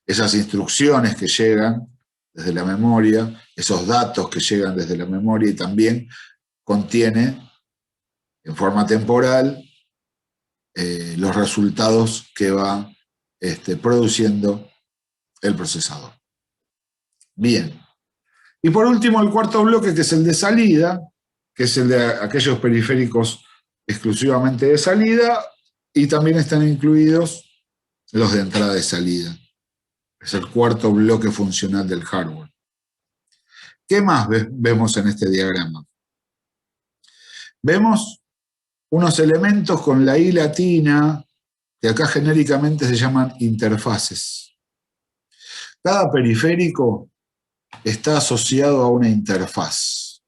esas instrucciones que llegan desde la memoria, esos datos que llegan desde la memoria, y también contiene en forma temporal los resultados que va produciendo el procesador. Bien. Y por último, el cuarto bloque, que es el de salida, que es el de aquellos periféricos exclusivamente de salida, y también están incluidos los de entrada y salida. Es el cuarto bloque funcional del hardware. ¿Qué más vemos en este diagrama? Vemos unos elementos con la I latina, que acá genéricamente se llaman interfaces. Cada periférico está asociado a una interfaz,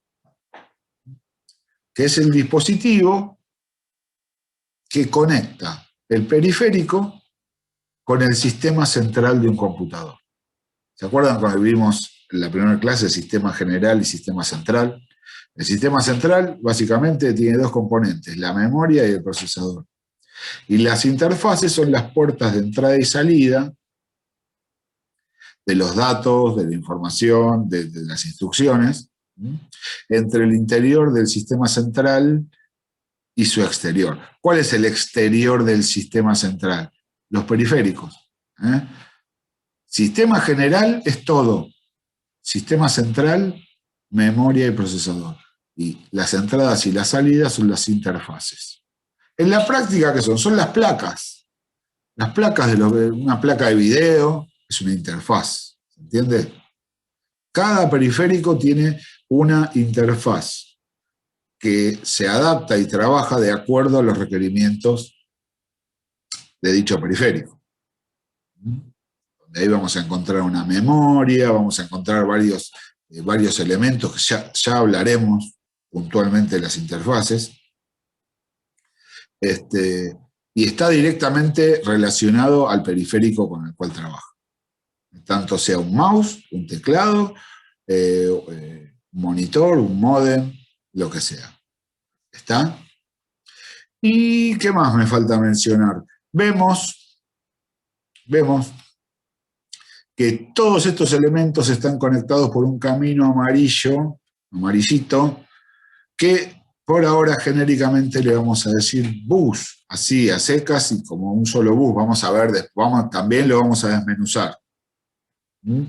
que es el dispositivo que conecta el periférico con el sistema central de un computador. ¿Se acuerdan cuando vimos en la primera clase sistema general y sistema central? El sistema central básicamente tiene dos componentes, la memoria y el procesador. Y las interfaces son las puertas de entrada y salida de los datos, de la información, de las instrucciones, entre el interior del sistema central y su exterior. ¿Cuál es el exterior del sistema central? Los periféricos. Sistema general es todo. Sistema central, memoria y procesador. Y las entradas y las salidas son las interfaces. En la práctica, ¿qué son? Son las placas. Las placas una placa de video es una interfaz. ¿Se entiende? Cada periférico tiene una interfaz que se adapta y trabaja de acuerdo a los requerimientos de dicho periférico. Ahí vamos a encontrar una memoria, vamos a encontrar varios elementos que ya hablaremos puntualmente de las interfaces. Y está directamente relacionado al periférico con el cual trabaja. Tanto sea un mouse, un teclado, un monitor, un módem, lo que sea. ¿Está? ¿Y qué más me falta mencionar? Vemos que todos estos elementos están conectados por un camino amarillito, que por ahora genéricamente le vamos a decir bus, así a secas y como un solo bus. Vamos a ver, también lo vamos a desmenuzar. El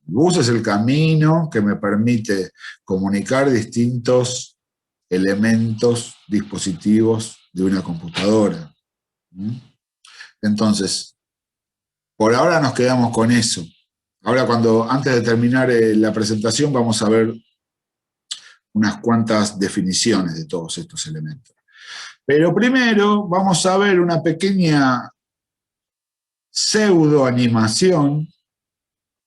bus es el camino que me permite comunicar distintos elementos, dispositivos de una computadora. Entonces, por ahora nos quedamos con eso. Ahora, antes de terminar la presentación, vamos a ver unas cuantas definiciones de todos estos elementos. Pero primero vamos a ver una pequeña pseudoanimación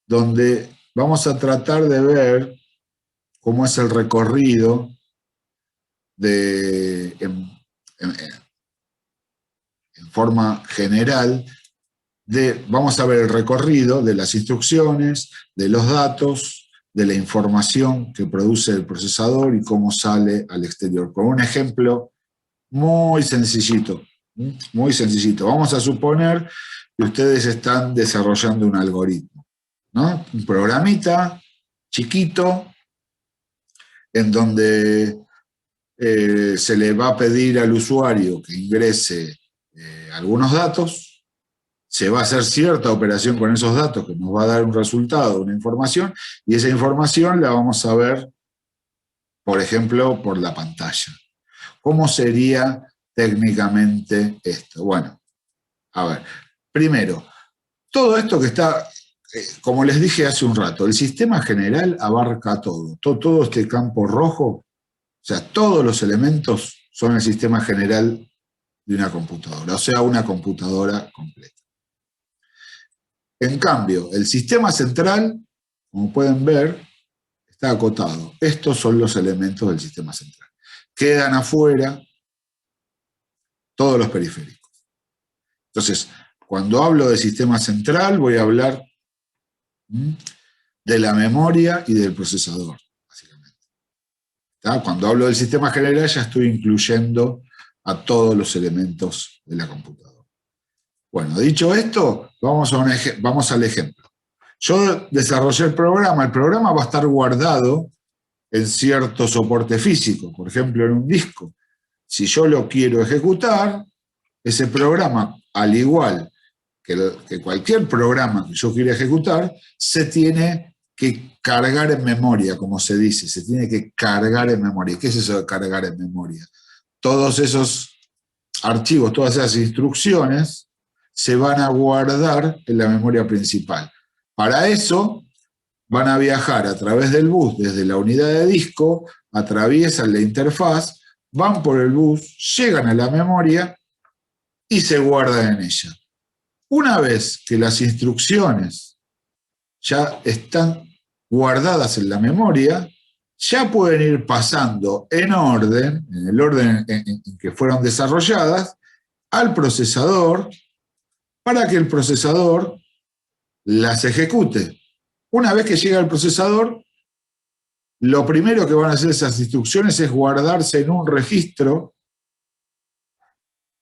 donde vamos a tratar de ver cómo es el recorrido en forma general. Vamos a ver el recorrido de las instrucciones, de los datos, de la información que produce el procesador y cómo sale al exterior. Con un ejemplo muy sencillito, muy sencillito. Vamos a suponer que ustedes están desarrollando un algoritmo, ¿no? Un programita chiquito en donde se le va a pedir al usuario que ingrese algunos datos se va a hacer cierta operación con esos datos que nos va a dar un resultado, una información, y esa información la vamos a ver, por ejemplo, por la pantalla. ¿Cómo sería técnicamente esto? Bueno, a ver, primero, todo esto que está, como les dije hace un rato, el sistema general abarca todo este campo rojo, o sea, todos los elementos son el sistema general de una computadora, o sea, una computadora completa. En cambio, el sistema central, como pueden ver, está acotado. Estos son los elementos del sistema central. Quedan afuera todos los periféricos. Entonces, cuando hablo de sistema central, voy a hablar de la memoria y del procesador, básicamente. ¿Tá? Cuando hablo del sistema general, ya estoy incluyendo a todos los elementos de la computadora. Bueno, dicho esto, vamos al ejemplo. Yo desarrollé el programa va a estar guardado en cierto soporte físico, por ejemplo en un disco. Si yo lo quiero ejecutar, ese programa, al igual que cualquier programa que yo quiera ejecutar, se tiene que cargar en memoria, como se dice, se tiene que cargar en memoria. ¿Qué es eso de cargar en memoria? Todos esos archivos, todas esas instrucciones se van a guardar en la memoria principal. Para eso van a viajar a través del bus desde la unidad de disco, atraviesan la interfaz, van por el bus, llegan a la memoria y se guardan en ella. Una vez que las instrucciones ya están guardadas en la memoria, ya pueden ir pasando en orden, en el orden en que fueron desarrolladas, al procesador, para que el procesador las ejecute. Una vez que llega al procesador, lo primero que van a hacer esas instrucciones es guardarse en un registro,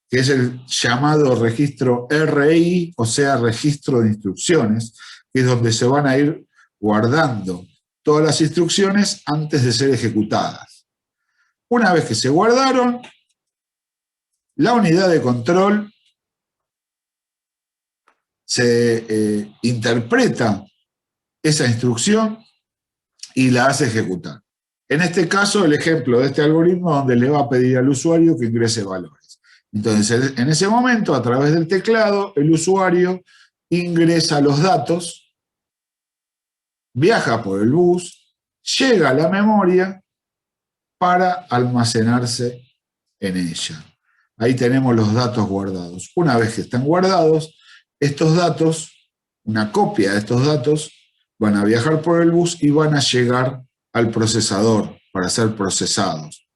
que es el llamado registro RI, o sea, registro de instrucciones, que es donde se van a ir guardando todas las instrucciones antes de ser ejecutadas. Una vez que se guardaron, la unidad de control se interpreta esa instrucción y la hace ejecutar. En este caso, el ejemplo de este algoritmo donde le va a pedir al usuario que ingrese valores. Entonces, en ese momento, a través del teclado, el usuario ingresa los datos, viaja por el bus, llega a la memoria para almacenarse en ella. Ahí tenemos los datos guardados. Una vez que están guardados, estos datos, una copia de estos datos, van a viajar por el bus y van a llegar al procesador para ser procesados.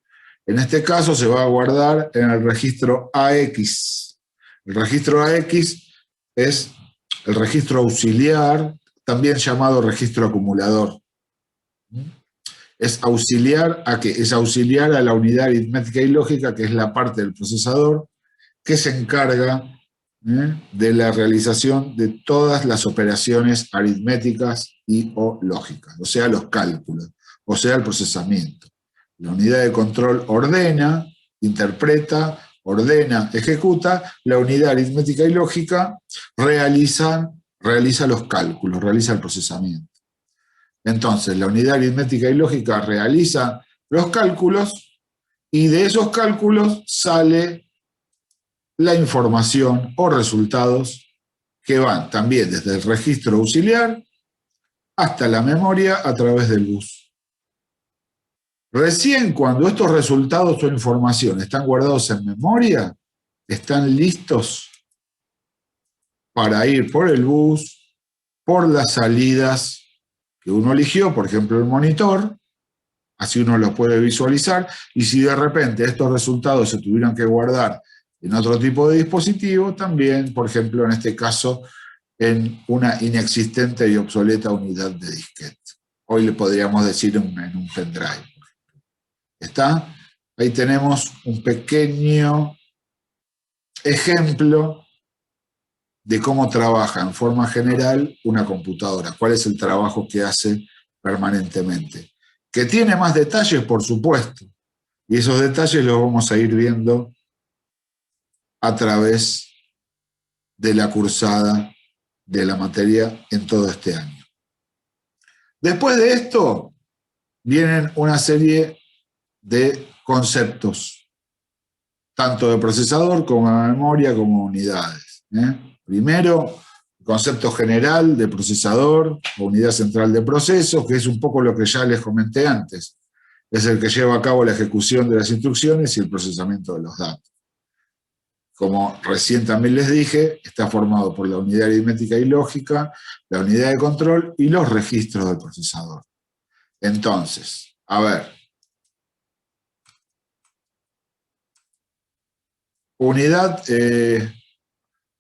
En este caso se va a guardar en el registro AX. El registro AX es el registro auxiliar, también llamado registro acumulador. Es auxiliar a qué? Es auxiliar a la unidad aritmética y lógica, que es la parte del procesador que se encarga de la realización de todas las operaciones aritméticas y o lógicas, o sea, los cálculos, o sea, el procesamiento. La unidad de control ordena, interpreta, ordena, ejecuta. La unidad aritmética y lógica realiza los cálculos, realiza el procesamiento. Entonces, la unidad aritmética y lógica realiza los cálculos y de esos cálculos sale la información o resultados que van también desde el registro auxiliar hasta la memoria a través del bus. Recién cuando estos resultados o información están guardados en memoria, están listos para ir por el bus, por las salidas que uno eligió, por ejemplo el monitor, así uno los puede visualizar, y si de repente estos resultados se tuvieran que guardar en otro tipo de dispositivo, también, por ejemplo, en este caso, en una inexistente y obsoleta unidad de disquete. Hoy le podríamos decir en un pendrive. ¿Está? Ahí tenemos un pequeño ejemplo de cómo trabaja en forma general una computadora, cuál es el trabajo que hace permanentemente. Que tiene más detalles, por supuesto, y esos detalles los vamos a ir viendo a través de la cursada de la materia en todo este año. Después de esto, vienen una serie de conceptos, tanto de procesador como de memoria como unidades. Primero, concepto general de procesador o unidad central de procesos, que es un poco lo que ya les comenté antes. Es el que lleva a cabo la ejecución de las instrucciones y el procesamiento de los datos. Como recién también les dije, está formado por la unidad aritmética y lógica, la unidad de control y los registros del procesador. Entonces, a ver.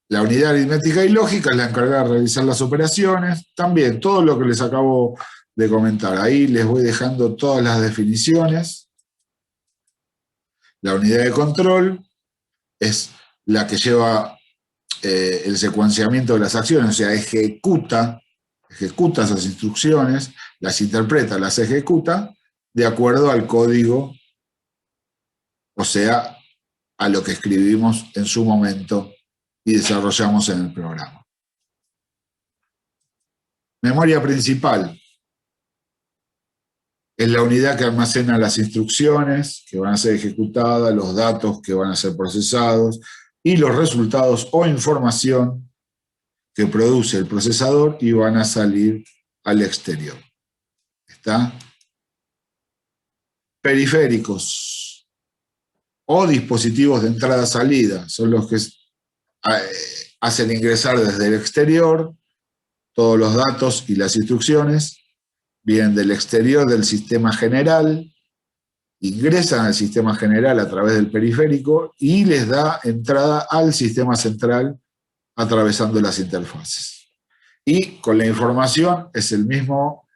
La unidad aritmética y lógica es la encargada de realizar las operaciones. También todo lo que les acabo de comentar. Ahí les voy dejando todas las definiciones. La unidad de control es la que lleva el secuenciamiento de las acciones, o sea, ejecuta esas instrucciones, las interpreta, las ejecuta de acuerdo al código, o sea, a lo que escribimos en su momento y desarrollamos en el programa. Memoria principal es la unidad que almacena las instrucciones que van a ser ejecutadas, los datos que van a ser procesados y los resultados o información que produce el procesador y van a salir al exterior. ¿Está? Periféricos o dispositivos de entrada-salida son los que hacen ingresar desde el exterior todos los datos y las instrucciones, vienen del exterior del sistema general, ingresan al sistema general a través del periférico y les da entrada al sistema central atravesando las interfaces. Y con la información es el mismo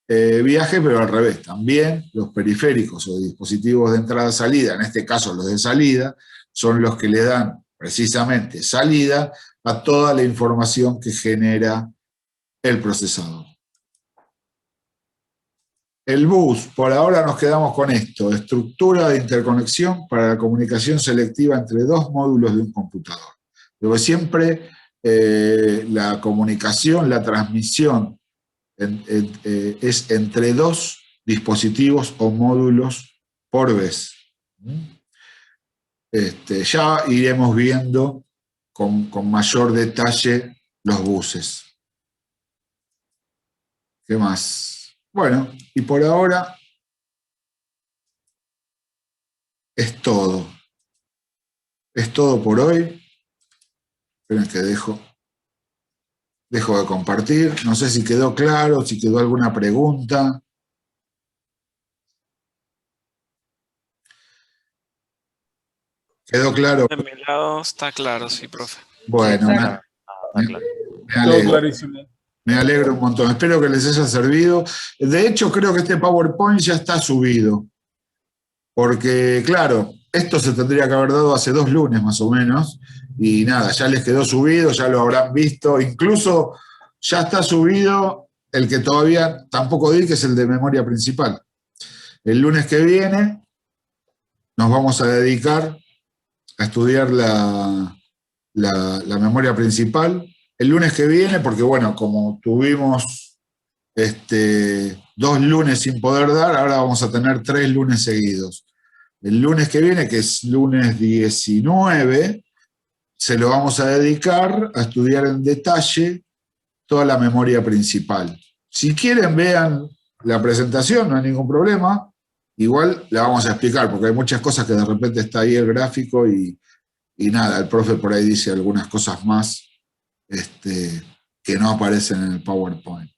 viaje, pero al revés. También los periféricos o dispositivos de entrada-salida, en este caso los de salida, son los que le dan precisamente salida a toda la información que genera el procesador. El bus, por ahora nos quedamos con esto, estructura de interconexión para la comunicación selectiva entre dos módulos de un computador. Luego siempre la comunicación, la transmisión es entre dos dispositivos o módulos por vez. Ya iremos viendo con mayor detalle los buses. ¿Qué más? Bueno, y por ahora es todo. Es todo por hoy. Esperen que dejo de compartir. No sé si quedó claro, si quedó alguna pregunta. ¿Quedó claro? De mi lado está claro, sí, profe. Bueno, Está claro. me alegro. Me alegro un montón. Espero que les haya servido. De hecho, creo que este PowerPoint ya está subido. Porque, claro, esto se tendría que haber dado hace 2 lunes más o menos. Y nada, ya les quedó subido, ya lo habrán visto. Incluso ya está subido el que todavía tampoco di, que es el de memoria principal. El lunes que viene nos vamos a dedicar a estudiar la memoria principal. El lunes que viene, porque bueno, como tuvimos 2 lunes sin poder dar, ahora vamos a tener 3 lunes seguidos. El lunes que viene, que es lunes 19, se lo vamos a dedicar a estudiar en detalle toda la memoria principal. Si quieren, vean la presentación, no hay ningún problema. Igual la vamos a explicar, porque hay muchas cosas que de repente está ahí el gráfico y nada, el profe por ahí dice algunas cosas más que no aparecen en el PowerPoint.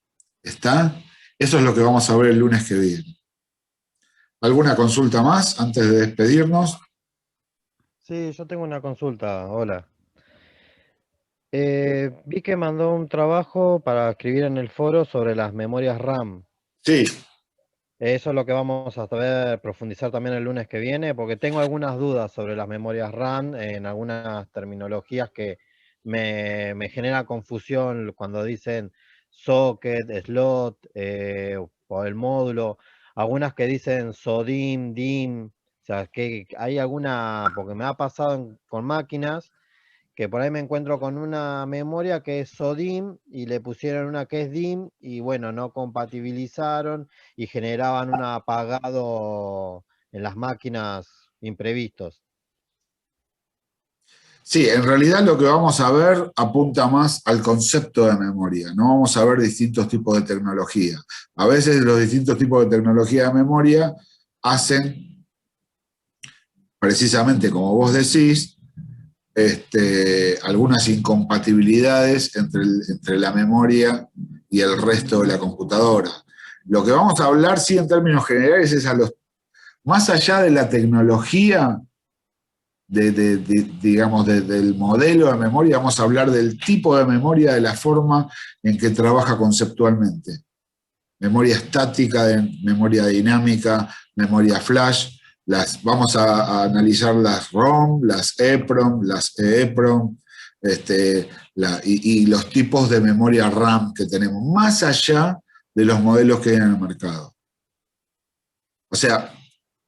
¿Está? Eso es lo que vamos a ver el lunes que viene. ¿Alguna consulta más antes de despedirnos? Sí, yo tengo una consulta. Hola. Vi que mandó un trabajo para escribir en el foro sobre las memorias RAM. Sí. Eso es lo que vamos a saber profundizar también el lunes que viene, porque tengo algunas dudas sobre las memorias RAM en algunas terminologías que me genera confusión cuando dicen socket, slot o el módulo. Algunas que dicen SODIMM, DIMM. O sea, que hay alguna, porque me ha pasado con máquinas que por ahí me encuentro con una memoria que es SODIMM y le pusieron una que es DIMM y bueno, no compatibilizaron y generaban un apagado en las máquinas imprevistos. Sí, en realidad lo que vamos a ver apunta más al concepto de memoria. No vamos a ver distintos tipos de tecnología. A veces los distintos tipos de tecnología de memoria hacen, precisamente como vos decís, algunas incompatibilidades entre la memoria y el resto de la computadora. Lo que vamos a hablar, sí, en términos generales, es más allá de la tecnología, digamos, del modelo de memoria, vamos a hablar del tipo de memoria, de la forma en que trabaja conceptualmente. Memoria estática, memoria dinámica, memoria flash. Vamos a analizar las ROM, las EPROM, las EEPROM, y los tipos de memoria RAM que tenemos, más allá de los modelos que hay en el mercado. O sea,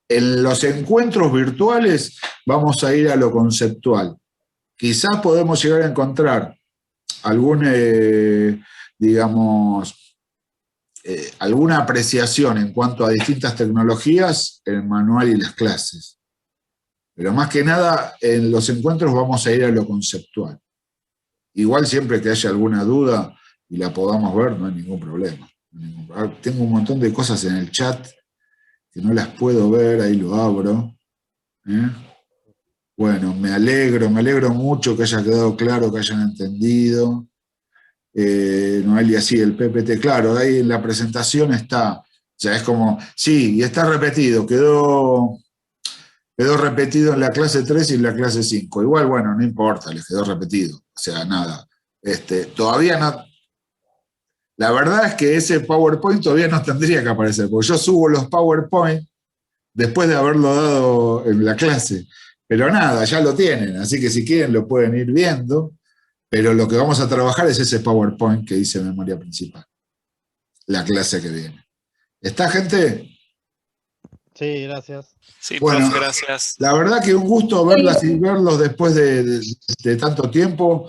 en los encuentros virtuales vamos a ir a lo conceptual. Quizás podemos llegar a encontrar alguna apreciación en cuanto a distintas tecnologías en el manual y las clases. Pero más que nada, en los encuentros vamos a ir a lo conceptual. Igual siempre que haya alguna duda y la podamos ver, no hay ningún problema. Tengo un montón de cosas en el chat que no las puedo ver, ahí lo abro. Bueno, me alegro mucho que haya quedado claro, que hayan entendido. Noelia, sí, el PPT, claro, ahí en la presentación está. O sea, es como, sí, y está repetido, quedó repetido en la clase 3 y en la clase 5. Igual, bueno, no importa, les quedó repetido. O sea, nada. Todavía no. La verdad es que ese PowerPoint todavía no tendría que aparecer, porque yo subo los PowerPoint después de haberlo dado en la clase. Pero nada, ya lo tienen, así que si quieren lo pueden ir viendo, pero lo que vamos a trabajar es ese PowerPoint que dice memoria principal, la clase que viene. ¿Está, gente? Sí, gracias. Sí, Bueno, profe, gracias. la verdad que un gusto verlas y verlos después de tanto tiempo.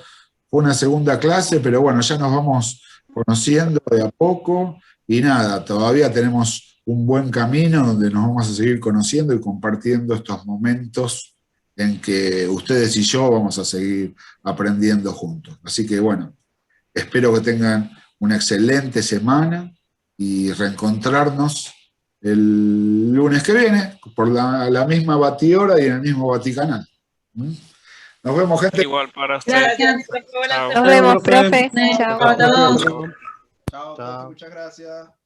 Fue una segunda clase, pero bueno, ya nos vamos conociendo de a poco y nada, todavía tenemos un buen camino donde nos vamos a seguir conociendo y compartiendo estos momentos en que ustedes y yo vamos a seguir aprendiendo juntos. Así que bueno, espero que tengan una excelente semana y reencontrarnos el lunes que viene por la misma batihora y en el mismo Vaticanal. Nos vemos, gente. Igual para ustedes. Gracias, profe. Chao. Nos vemos, profe. Chao. Chao. Chao. Muchas gracias.